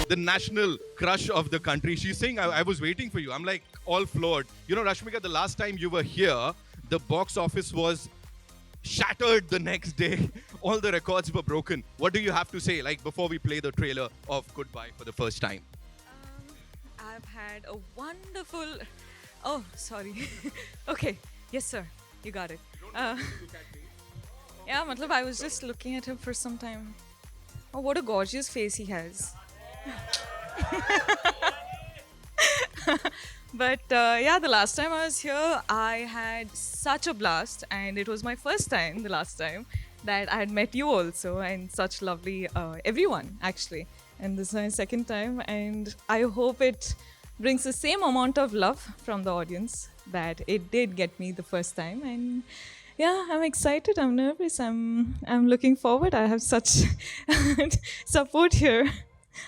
the national crush of the country. She's saying, I was waiting for you. I'm like all floored. You know, Rashmika, the last time you were here, the box office was shattered the next day. All the records were broken. What do you have to say, like, before we play the trailer of Goodbye for the first time? I've had a wonderful. Oh, sorry. Okay. Yes, sir. You got it. Yeah, matlab, I was just looking at him for some time. Oh, what a gorgeous face he has. But yeah, the last time I was here, I had such a blast, and it was my first time, the last time, that I had met you also, and such lovely everyone actually. And this is my second time, and I hope it brings the same amount of love from the audience that it did get me the first time. And yeah, I'm excited. I'm nervous. I'm looking forward. I have such support here.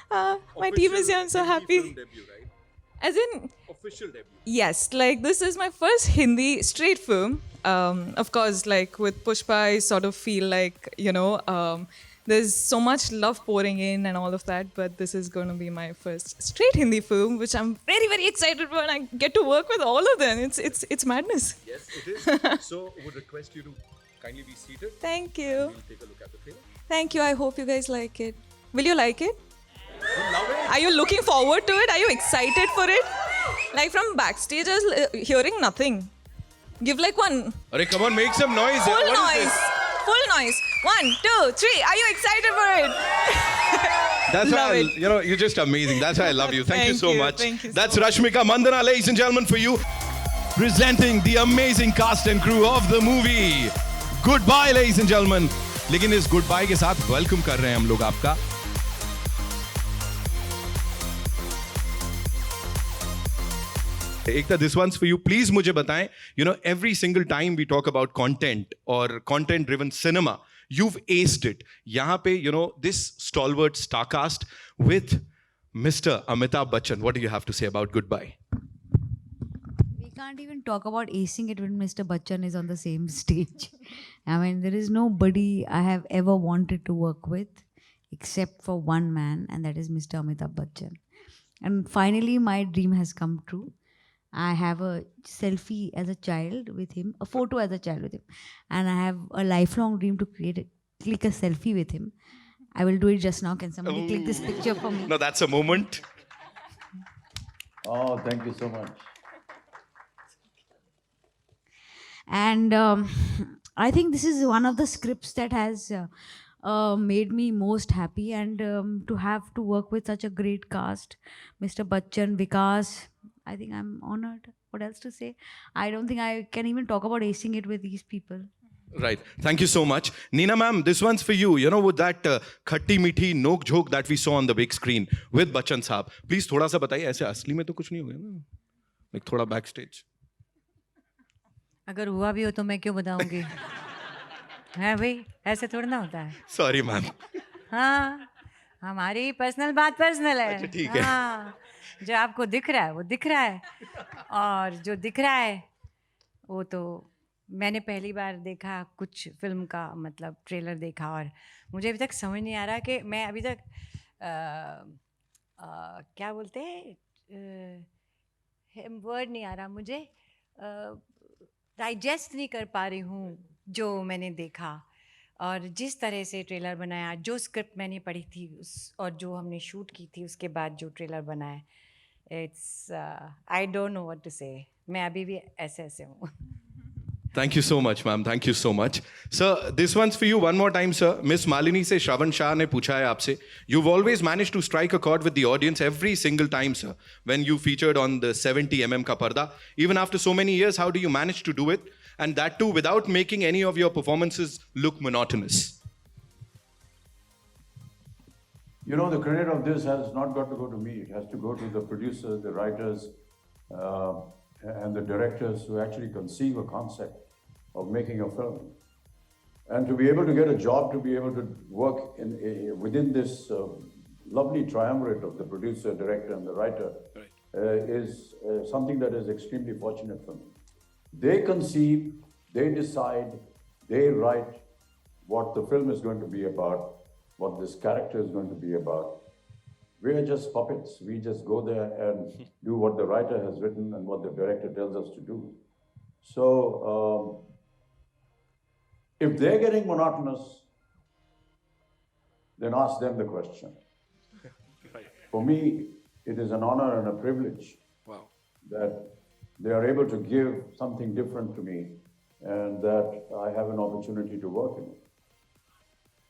My team is here. I'm so happy. As in, Official debut. yes, like this is my first Hindi straight film. Of course, like with Pushpa, I sort of feel like, there's so much love pouring in and all of that. But this is going to be my first straight Hindi film, which I'm very, very excited for. And I get to work with all of them. It's madness. Yes, it is. So, would request you to kindly be seated. Thank you. We'll take a look at the trailer. Thank you. I hope you guys like it. Will you like it? You love it? Are you looking forward to it? Are you excited for it? Like from backstage, I was hearing nothing. Give like one Arey, come on, make some noise. full What is noise. this? Full noise. 1, 2, 3. Are you excited for it? That's Love why, it. you're just amazing. That's why I love you. Thank you Thank so you. much. Thank you so That's Rashmika Mandana, ladies and gentlemen, for you. Presenting the amazing cast and crew of the movie. Goodbye, ladies and gentlemen. लेकिन इस goodbye के साथ welcome कर रहे हैं हम लोग आपका. Ekta, this one's for you. Please मुझे बताएं, every single time we talk about content or content-driven cinema, you've aced it. यहाँ पे, this stalwart star cast with Mr. Amitabh Bachchan. What do you have to say about Goodbye? We can't even talk about acing it when Mr. Bachchan is on the same stage. I mean, there is nobody I have ever wanted to work with except for one man, and that is Mr. Amitabh Bachchan. And finally, my dream has come true. I have a selfie as a child with him, a photo as a child with him, and I have a lifelong dream to click a selfie with him. I will do it just now. Can somebody click this picture for me? No, that's a moment. Oh, thank you so much. And I think this is one of the scripts that has made me most happy, and to have to work with such a great cast, Mr. Bachchan, Vikas, I think I'm honored. What else to say? I don't think I can even talk about acing it with these people. Right. Thank you so much. Neena ma'am, this one's for you. With that khatti meethi nok jhok that we saw on the big screen with Bachchan साहब. Please थोड़ा सा बताइए, ऐसे असली में तो कुछ नहीं हो गया ना? Like थोड़ा backstage. अगर हुआ भी हो तो मैं क्यों बताऊंगी? है भाई, ऐसे थोड़ा ना होता है. Sorry ma'am. हाँ, हमारी पर्सनल बात पर्सनल है. अच्छा, ठीक है. हाँ, जो आपको दिख रहा है वो दिख रहा है, और जो दिख रहा है वो तो मैंने पहली बार देखा कुछ फिल्म का, मतलब ट्रेलर देखा, और मुझे अभी तक समझ नहीं आ रहा कि मैं अभी तक क्या बोलते हैं, वर्ड नहीं आ रहा मुझे, डाइजेस्ट नहीं कर पा रही हूँ जो मैंने देखा, और जिस तरह से ट्रेलर बनाया, जो स्क्रिप्ट मैंने पढ़ी थी और जो हमने शूट की थी उसके बाद जो ट्रेलर बना है, it's I don't know what to say. मैं अभी भी ऐसे ऐसे हूँ. Thank you so much, ma'am. Thank you so much. Sir, this one's for you one more time, sir. Miss Malini से श्रवण शाह ने पूछा है आपसे. You've always managed to strike a chord with the audience every single time, sir. When you featured on the 70mm ka parda. Even after so many years, how do you manage to do it? And that too without making any of your performances look monotonous. The credit of this has not got to go to me. It has to go to the producers, the writers, and the directors who actually conceive a concept of making a film. And to be able to get a job, to be able to work within this lovely triumvirate of the producer, director, and the writer, is something that is extremely fortunate for me. They conceive, they decide, they write what the film is going to be about, what this character is going to be about. we're just puppets. We just go there and do what the writer has written and what the director tells us to do. So if they're getting monotonous, then ask them the question. For me, it is an honor and a privilege Wow. that they are able to give something different to me and that I have an opportunity to work in it.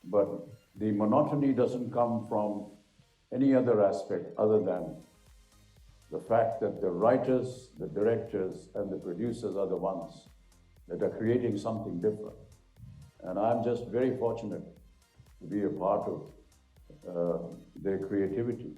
But the monotony doesn't come from any other aspect other than the fact that the writers, the directors, and the producers are the ones that are creating something different. And I'm just very fortunate to be a part of their creativity.